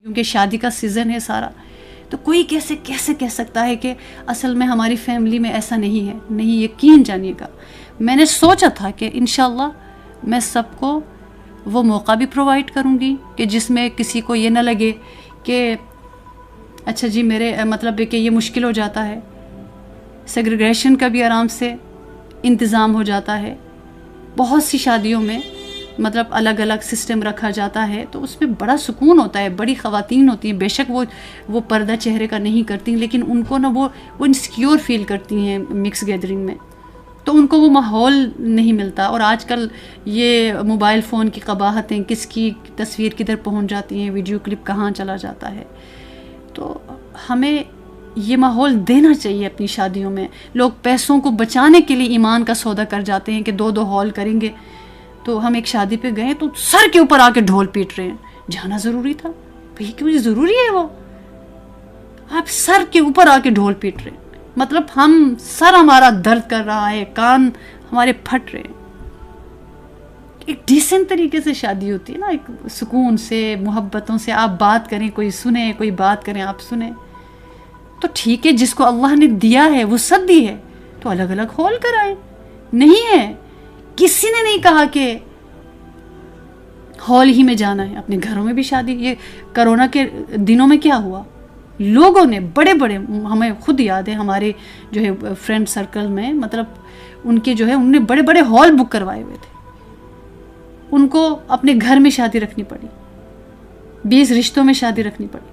کیونکہ شادی کا سیزن ہے سارا. تو کوئی کیسے کہہ سکتا ہے کہ اصل میں ہماری فیملی میں ایسا نہیں ہے. نہیں، یقین جانیے گا میں نے سوچا تھا کہ انشاءاللہ میں سب کو وہ موقع بھی پرووائڈ کروں گی کہ جس میں کسی کو یہ نہ لگے کہ اچھا جی میرے مطلب ہے کہ یہ مشکل ہو جاتا ہے. سیگریگیشن کا بھی آرام سے انتظام ہو جاتا ہے. بہت سی شادیوں میں مطلب الگ الگ سسٹم رکھا جاتا ہے تو اس میں بڑا سکون ہوتا ہے. بڑی خواتین ہوتی ہیں، بے شک وہ پردہ چہرے کا نہیں کرتی، لیکن ان کو نا وہ انسیکیور فیل کرتی ہیں مکس گیدرنگ میں، تو ان کو وہ ماحول نہیں ملتا. اور آج کل یہ موبائل فون کی قباحتیں، کس کی تصویر کدھر پہنچ جاتی ہیں، ویڈیو کلپ کہاں چلا جاتا ہے. تو ہمیں یہ ماحول دینا چاہیے اپنی شادیوں میں. لوگ پیسوں کو بچانے کے لیے ایمان کا سودا کر جاتے ہیں کہ 2 ہال کریں گے. تو ہم ایک شادی پہ گئے تو سر کے اوپر آ کے ڈھول پیٹ رہے ہیں. جانا ضروری تھا بھئی؟ کیوں ضروری ہے وہ؟ آپ سر کے اوپر آ کے ڈھول پیٹ رہے ہیں. مطلب سر ہمارا درد کر رہا ہے، کان ہمارے پھٹ رہے ہیں. ایک ڈیسنٹ طریقے سے شادی ہوتی ہے نا، ایک سکون سے، محبتوں سے آپ بات کریں، کوئی سنے، کوئی بات کریں آپ سنیں. تو ٹھیک ہے، جس کو اللہ نے دیا ہے وسعت دی ہے تو الگ الگ ہال کرائیں. نہیں ہے، کسی نے نہیں کہا کہ ہال ہی میں جانا ہے. اپنے گھروں میں بھی شادی. یہ کرونا کے دنوں میں کیا ہوا، لوگوں نے بڑے ہمیں خود یاد ہے، ہمارے جو ہے فرینڈ سرکل میں مطلب ان کے جو ہے انہوں نے بڑے بڑے ہال بک کروائے ہوئے تھے. ان کو اپنے گھر میں شادی رکھنی پڑی، 20 رشتوں میں شادی رکھنی پڑی.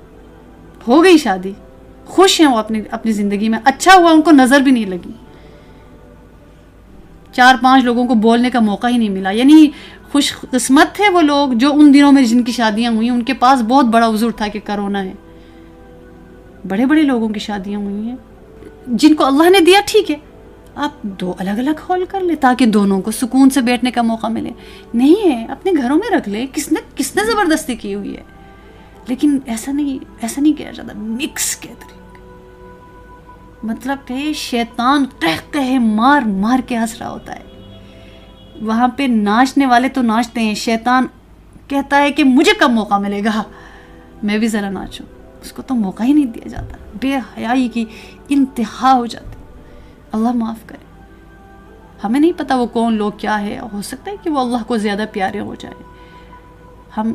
ہو گئی شادی، خوش ہیں وہ اپنی زندگی میں. اچھا ہوا ان کو نظر بھی نہیں لگی، 4-5 لوگوں کو بولنے کا موقع ہی نہیں ملا. یعنی خوش قسمت تھے وہ لوگ جو ان دنوں میں جن کی شادیاں ہوئی، ان کے پاس بہت بڑا عذر تھا کہ کرونا ہے. بڑے لوگوں کی شادیاں ہوئی ہیں. جن کو اللہ نے دیا ٹھیک ہے، آپ 2 الگ الگ ہال کر لیں تاکہ دونوں کو سکون سے بیٹھنے کا موقع ملے. نہیں ہے، اپنے گھروں میں رکھ لیں. کس نے زبردستی کی ہوئی ہے؟ لیکن ایسا نہیں کیا جاتا. مکس گیدرنگ مطلب کہ شیطان قہقہے مار کے ہنس رہا ہوتا ہے. وہاں پہ ناچنے والے تو ناچتے ہیں، شیطان کہتا ہے کہ مجھے کب موقع ملے گا میں بھی ذرا ناچوں. اس کو تو موقع ہی نہیں دیا جاتا. بے حیائی کی انتہا ہو جاتی. اللہ معاف کرے. ہمیں نہیں پتا وہ کون لوگ کیا ہے، ہو سکتا ہے کہ وہ اللہ کو زیادہ پیارے ہو جائے.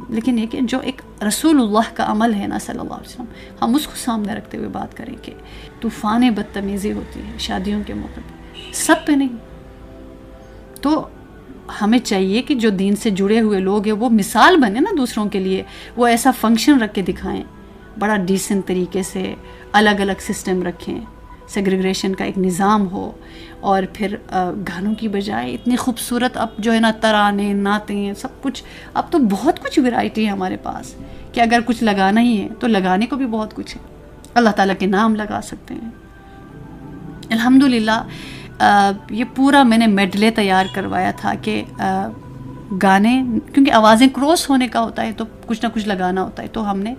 لیکن یہ کہ جو ایک رسول اللہ کا عمل ہے نا صلی اللہ علیہ وسلم، ہم اس کو سامنے رکھتے ہوئے بات کریں کہ طوفان بدتمیزی ہوتی ہے شادیوں کے موقع پہ، سب پہ نہیں. تو ہمیں چاہیے کہ جو دین سے جڑے ہوئے لوگ ہیں وہ مثال بنے نا دوسروں کے لیے. وہ ایسا فنکشن رکھ کے دکھائیں، بڑا ڈیسنٹ طریقے سے الگ الگ سسٹم رکھیں، سیگریگیشن کا ایک نظام ہو. اور پھر گانوں کی بجائے اتنی خوبصورت اب جو ہے نا ترانے، نعتیں، سب کچھ. اب تو بہت کچھ ویرائٹی ہے ہمارے پاس کہ اگر کچھ لگانا ہی ہے تو لگانے کو بھی بہت کچھ ہے. اللہ تعالیٰ کے نام لگا سکتے ہیں. الحمدللہ یہ پورا میں نے میڈلے تیار کروایا تھا کہ گانے، کیونکہ آوازیں کراس ہونے کا ہوتا ہے تو کچھ نہ کچھ لگانا ہوتا ہے. تو ہم نے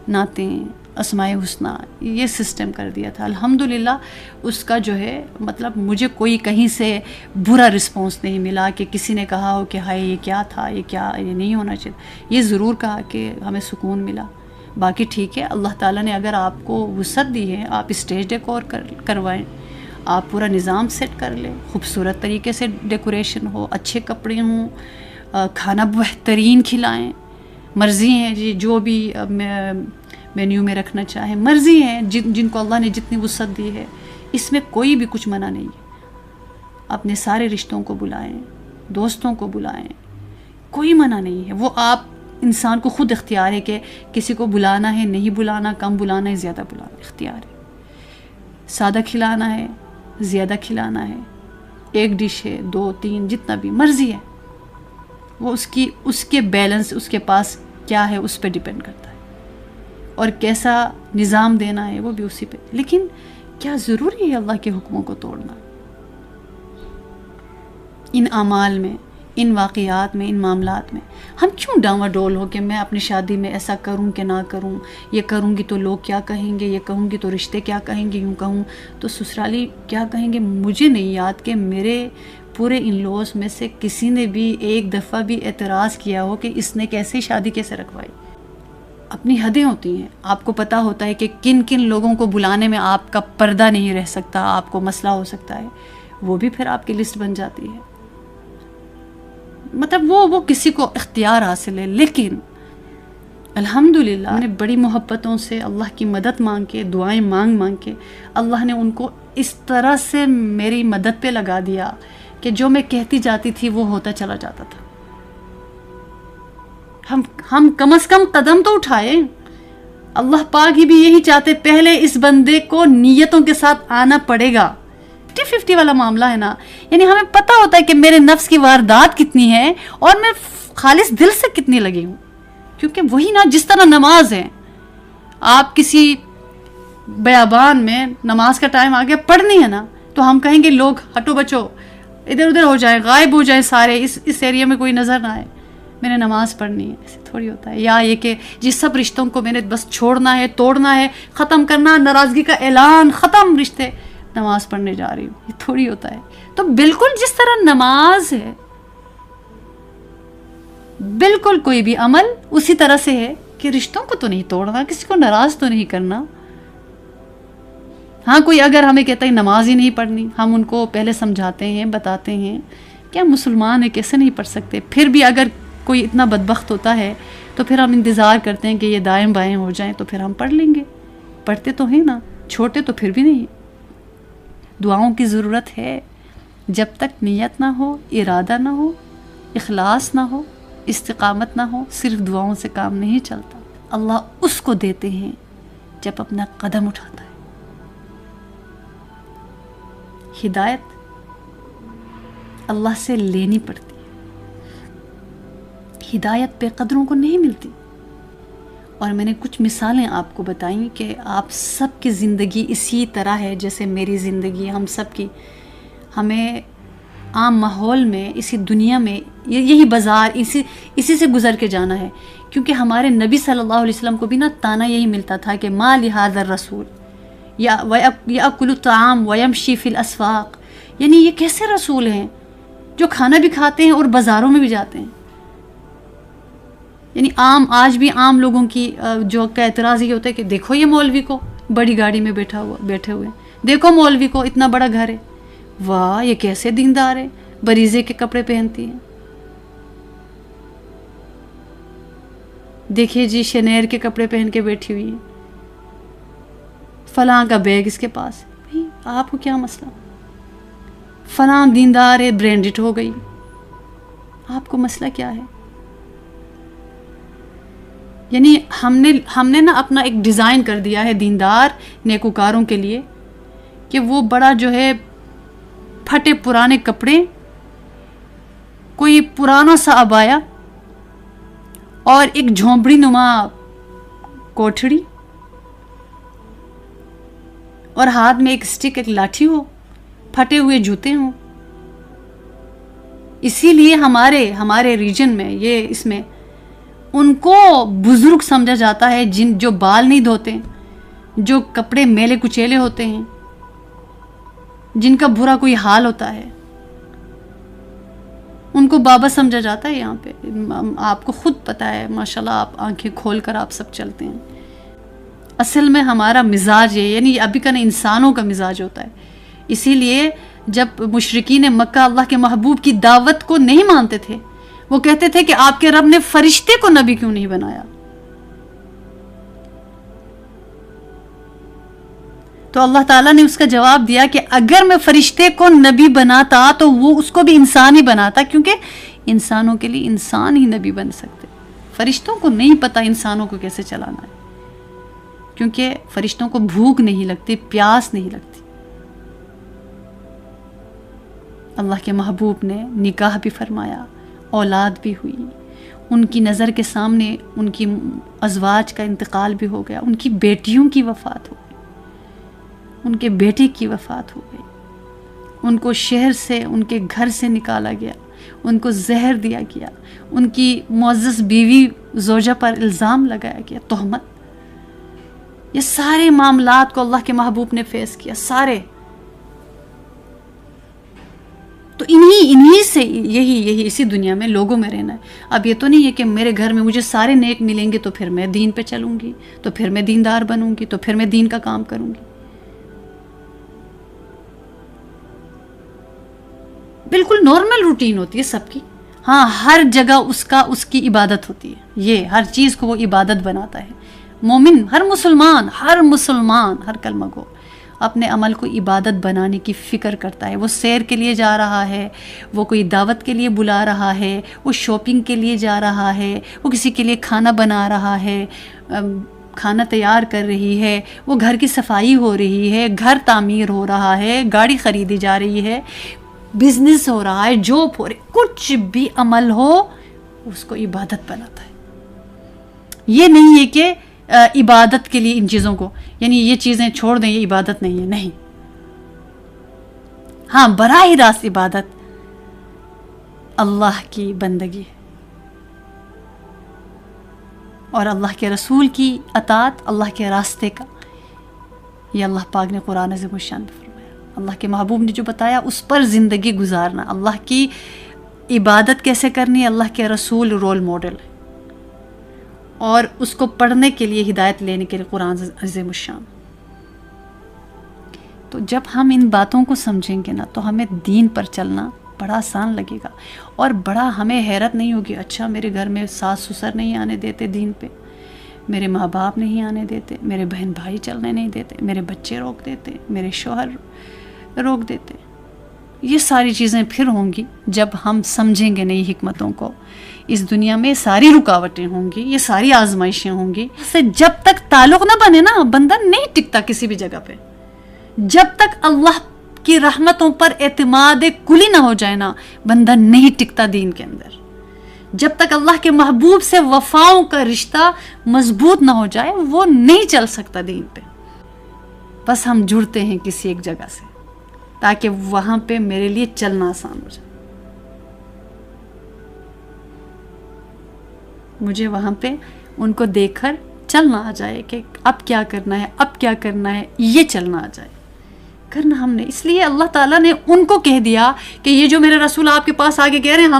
نعتیں، اسماء حسنہ، یہ سسٹم کر دیا تھا. الحمدللہ اس کا جو ہے مطلب مجھے کوئی کہیں سے برا رسپانس نہیں ملا کہ کسی نے کہا ہو کہ ہائے یہ کیا تھا، یہ نہیں ہونا چاہیے. یہ ضرور کہا کہ ہمیں سکون ملا. باقی ٹھیک ہے، اللہ تعالیٰ نے اگر آپ کو وسعت دی ہے، آپ اسٹیج ڈیکور کروائیں، آپ پورا نظام سیٹ کر لیں، خوبصورت طریقے سے ڈیکوریشن ہو، اچھے کپڑے ہوں، کھانا بہترین کھلائیں. مرضی ہے جی جو بھی مینیو میں رکھنا چاہیں، مرضی ہے جن کو اللہ نے جتنی وسعت دی ہے. اس میں کوئی بھی کچھ منع نہیں ہے. اپنے سارے رشتوں کو بلائیں، دوستوں کو بلائیں، کوئی منع نہیں ہے. وہ آپ انسان کو خود اختیار ہے کہ کسی کو بلانا ہے، نہیں بلانا، کم بلانا ہے، زیادہ بلانا، اختیار ہے. سادہ کھلانا ہے، زیادہ کھلانا ہے، 1 ڈش ہے، 2 3 جتنا بھی مرضی ہے. وہ اس کے بیلنس، اس کے پاس کیا ہے اس پہ ڈیپینڈ کرتا ہے، اور کیسا نظام دینا ہے وہ بھی اسی پہ. لیکن کیا ضروری ہے اللہ کے حکموں کو توڑنا؟ ان اعمال میں، ان واقعات میں، ان معاملات میں ہم کیوں ڈاواں ڈول ہو کہ میں اپنی شادی میں ایسا کروں کہ نہ کروں، یہ کروں گی تو لوگ کیا کہیں گے، یہ کہوں گی تو رشتے کیا کہیں گے، یوں کہوں تو سسرالی کیا کہیں گے. مجھے نہیں یاد کہ میرے پورے ان لوز میں سے کسی نے بھی ایک دفعہ بھی اعتراض کیا ہو کہ اس نے کیسے شادی کیسے رکھوائی. اپنی حدیں ہوتی ہیں. آپ کو پتہ ہوتا ہے کہ کن کن لوگوں کو بلانے میں آپ کا پردہ نہیں رہ سکتا، آپ کو مسئلہ ہو سکتا ہے، وہ بھی پھر آپ کی لسٹ بن جاتی ہے. مطلب وہ کسی کو اختیار حاصل ہے. لیکن الحمدللہ میں نے بڑی محبتوں سے اللہ کی مدد مانگ کے، دعائیں مانگ کے، اللہ نے ان کو اس طرح سے میری مدد پہ لگا دیا کہ جو میں کہتی جاتی تھی وہ ہوتا چلا جاتا تھا. ہم کم از کم قدم تو اٹھائے. اللہ پاک ہی بھی یہی چاہتے، پہلے اس بندے کو نیتوں کے ساتھ آنا پڑے گا. 50-50 والا معاملہ ہے نا. یعنی ہمیں پتہ ہوتا ہے کہ میرے نفس کی واردات کتنی ہے اور میں خالص دل سے کتنی لگی ہوں. کیونکہ وہی نا، جس طرح نماز ہے، آپ کسی بیابان میں نماز کا ٹائم آ گیا، پڑھنی ہے نا، تو ہم کہیں گے لوگ ہٹو بچو، ادھر ادھر ہو جائیں، غائب ہو جائیں سارے، اس ایریا میں کوئی نظر نہ آئے، میں نے نماز پڑھنی ہے. ایسے تھوڑی ہوتا ہے. یا یہ کہ جس سب رشتوں کو میں نے بس چھوڑنا ہے، توڑنا ہے، ختم کرنا، ناراضگی کا اعلان، ختم رشتے، نماز پڑھنے جا رہی ہوں، یہ تھوڑی ہوتا ہے. تو بالکل جس طرح نماز ہے، بالکل کوئی بھی عمل اسی طرح سے ہے کہ رشتوں کو تو نہیں توڑنا، کسی کو ناراض تو نہیں کرنا. ہاں کوئی اگر ہمیں کہتا ہے نماز ہی نہیں پڑھنی، ہم ان کو پہلے سمجھاتے ہیں، بتاتے ہیں کہ ہم مسلمان ہیں، کیسے نہیں پڑھ سکتے. پھر بھی اگر کوئی اتنا بدبخت ہوتا ہے تو پھر ہم انتظار کرتے ہیں کہ یہ دائیں بائیں ہو جائیں تو پھر ہم پڑھ لیں گے. پڑھتے تو ہیں نا، چھوٹے تو پھر بھی نہیں. دعاؤں کی ضرورت ہے. جب تک نیت نہ ہو، ارادہ نہ ہو، اخلاص نہ ہو، استقامت نہ ہو، صرف دعاؤں سے کام نہیں چلتا. اللہ اس کو دیتے ہیں جب اپنا قدم اٹھاتا ہے. ہدایت اللہ سے لینی پڑتی ہے. ہدایت بے قدروں کو نہیں ملتی. اور میں نے کچھ مثالیں آپ کو بتائیں کہ آپ سب کی زندگی اسی طرح ہے جیسے میری زندگی، ہم سب کی. ہمیں عام ماحول میں، اسی دنیا میں، یہی بازار، اسی سے گزر کے جانا ہے. کیونکہ ہمارے نبی صلی اللہ علیہ وسلم کو بھی نا تانا یہی ملتا تھا کہ ما لہذا الرسول یأکل الطعام ویمشی فی الاسواق. یعنی یہ کیسے رسول ہیں جو کھانا بھی کھاتے ہیں اور بازاروں میں بھی جاتے ہیں. یعنی آج بھی عام لوگوں کی جو کا اعتراض یہ ہوتا ہے کہ دیکھو یہ مولوی کو بڑی گاڑی میں بیٹھے ہوئے، دیکھو مولوی کو اتنا بڑا گھر ہے، واہ یہ کیسے دیندار ہے، بریزے کے کپڑے پہنتی ہیں. دیکھیے جی شنیر کے کپڑے پہن کے بیٹھی ہوئی ہیں، فلاں کا بیگ اس کے پاس ہے. آپ کو کیا مسئلہ؟ فلاں دیندار ہے، برینڈڈ ہو گئی، آپ کو مسئلہ کیا ہے؟ یعنی ہم نے نا اپنا ایک ڈیزائن کر دیا ہے دیندار نیکوکاروں کے لیے کہ وہ بڑا جو ہے پھٹے پرانے کپڑے، کوئی پرانا سا عبایا اور ایک جھونپڑی نما کوٹھڑی اور ہاتھ میں ایک اسٹک، ایک لاٹھی ہو، پھٹے ہوئے جوتے ہوں. اسی لیے ہمارے ریجن میں اس میں ان کو بزرگ سمجھا جاتا ہے جو بال نہیں دھوتے، جو کپڑے میلے کچیلے ہوتے ہیں، جن کا برا کوئی حال ہوتا ہے، ان کو بابا سمجھا جاتا ہے. یہاں پہ آپ کو خود پتہ ہے ماشاءاللہ، آپ آنکھیں کھول کر آپ سب چلتے ہیں. اصل میں ہمارا مزاج ہے، یعنی ابھی کا انسانوں کا مزاج ہوتا ہے. اسی لیے جب مشرکین مکہ اللہ کے محبوب کی دعوت کو نہیں مانتے تھے، وہ کہتے تھے کہ آپ کے رب نے فرشتے کو نبی کیوں نہیں بنایا؟ تو اللہ تعالیٰ نے اس کا جواب دیا کہ اگر میں فرشتے کو نبی بناتا تو وہ اس کو بھی انسان ہی بناتا، کیونکہ انسانوں کے لیے انسان ہی نبی بن سکتے. فرشتوں کو نہیں پتا انسانوں کو کیسے چلانا ہے، کیونکہ فرشتوں کو بھوک نہیں لگتی، پیاس نہیں لگتی. اللہ کے محبوب نے نکاح بھی فرمایا، اولاد بھی ہوئی، ان کی نظر کے سامنے ان کی ازواج کا انتقال بھی ہو گیا، ان کی بیٹیوں کی وفات ہو گئی، ان کے بیٹے کی وفات ہو گئی، ان کو شہر سے، ان کے گھر سے نکالا گیا، ان کو زہر دیا گیا، ان کی معزز بیوی زوجہ پر الزام لگایا گیا، تہمت. یہ سارے معاملات کو اللہ کے محبوب نے فیس کیا، سارے. تو انہی سے یہی اسی دنیا میں لوگوں میں رہنا ہے. اب یہ تو نہیں ہے کہ میرے گھر میں مجھے سارے نیک ملیں گے تو پھر میں دین پہ چلوں گی، تو پھر میں دیندار بنوں گی، تو پھر میں دین کا کام کروں گی. بالکل نارمل روٹین ہوتی ہے سب کی. ہاں ہر جگہ اس کی عبادت ہوتی ہے. یہ ہر چیز کو وہ عبادت بناتا ہے. مومن، ہر مسلمان ہر کلمہ کو اپنے عمل کو عبادت بنانے کی فکر کرتا ہے. وہ سیر کے لیے جا رہا ہے، وہ کوئی دعوت کے لیے بلا رہا ہے، وہ شاپنگ کے لیے جا رہا ہے، وہ کسی کے لیے کھانا بنا رہا ہے، کھانا تیار کر رہی ہے، وہ گھر کی صفائی ہو رہی ہے، گھر تعمیر ہو رہا ہے، گاڑی خریدی جا رہی ہے، بزنس ہو رہا ہے، جاب ہو رہی، کچھ بھی عمل ہو اس کو عبادت بناتا ہے. یہ نہیں ہے کہ عبادت کے لیے ان چیزوں کو، یعنی یہ چیزیں چھوڑ دیں، یہ عبادت نہیں ہے. نہیں، ہاں براہ راست عبادت اللہ کی بندگی ہے اور اللہ کے رسول کی اطاعت، اللہ کے راستے کا. یہ اللہ پاک نے قرآن عظیم الشان میں فرمایا. اللہ کے محبوب نے جو بتایا اس پر زندگی گزارنا. اللہ کی عبادت کیسے کرنی ہے، اللہ کے رسول رول ماڈل ہے، اور اس کو پڑھنے کے لیے، ہدایت لینے کے لیے قرآن عظیم الشان. تو جب ہم ان باتوں کو سمجھیں گے نا تو ہمیں دین پر چلنا بڑا آسان لگے گا، اور بڑا ہمیں حیرت نہیں ہوگی. اچھا میرے گھر میں ساس سسر نہیں آنے دیتے دین پہ، میرے ماں باپ نہیں آنے دیتے، میرے بہن بھائی چلنے نہیں دیتے، میرے بچے روک دیتے، میرے شوہر روک دیتے. یہ ساری چیزیں پھر ہوں گی جب ہم سمجھیں گے نئی حکمتوں کو. اس دنیا میں ساری رکاوٹیں ہوں گی، یہ ساری آزمائشیں ہوں گی. اس سے جب تک تعلق نہ بنے نا، بندہ نہیں ٹکتا کسی بھی جگہ پہ. جب تک اللہ کی رحمتوں پر اعتماد کلی نہ ہو جائے نا، بندہ نہیں ٹکتا دین کے اندر. جب تک اللہ کے محبوب سے وفاؤں کا رشتہ مضبوط نہ ہو جائے، وہ نہیں چل سکتا دین پہ. بس ہم جڑتے ہیں کسی ایک جگہ سے تاکہ وہاں پہ میرے لیے چلنا آسان ہو جائے. مجھے وہاں پہ ان کو دیکھ کر چلنا آ جائے کہ اب کیا کرنا ہے، اب کیا کرنا ہے، یہ چلنا آ جائے. کرنا ہم نے اس لیے اللہ تعالیٰ نے ان کو کہہ دیا کہ یہ جو میرے رسول آپ کے پاس آگے کہہ رہے ہیں،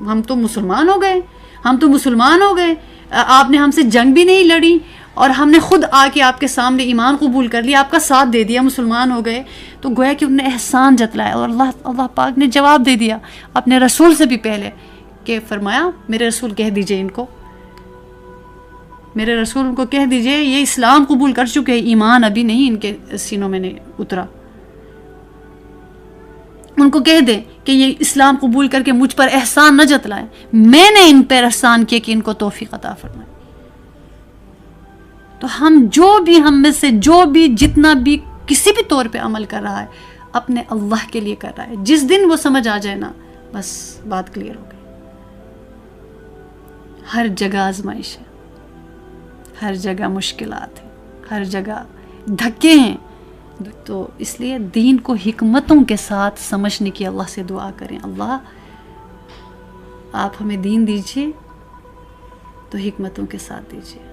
ہم تو مسلمان ہو گئے، ہم تو مسلمان ہو گئے. آپ نے ہم سے جنگ بھی نہیں لڑی، اور ہم نے خود آ کے آپ کے سامنے ایمان قبول کر لیا، آپ کا ساتھ دے دیا، مسلمان ہو گئے. تو گویا کہ انہوں نے احسان جتلایا، اور اللہ پاک نے جواب دے دیا اپنے رسول سے بھی پہلے کہ فرمایا میرے رسول کہہ دیجئے ان کو، میرے رسول ان کو کہہ دیجئے یہ اسلام قبول کر چکے، ایمان ابھی نہیں ان کے سینوں میں نہیں اترا. ان کو کہہ دیں کہ یہ اسلام قبول کر کے مجھ پر احسان نہ جتلائیں، میں نے ان پر احسان کیا کہ ان کو توفیق عطا فرمائے. تو ہم میں سے جو بھی جتنا بھی کسی بھی طور پہ عمل کر رہا ہے، اپنے اللہ کے لیے کر رہا ہے. جس دن وہ سمجھ آ جائے نا، بس بات کلیئر ہو گئی. ہر جگہ آزمائش ہے، ہر جگہ مشکلات ہیں، ہر جگہ دھکے ہیں. تو اس لیے دین کو حکمتوں کے ساتھ سمجھنے کی اللہ سے دعا کریں. اللہ آپ ہمیں دین دیجیے تو حکمتوں کے ساتھ دیجیے.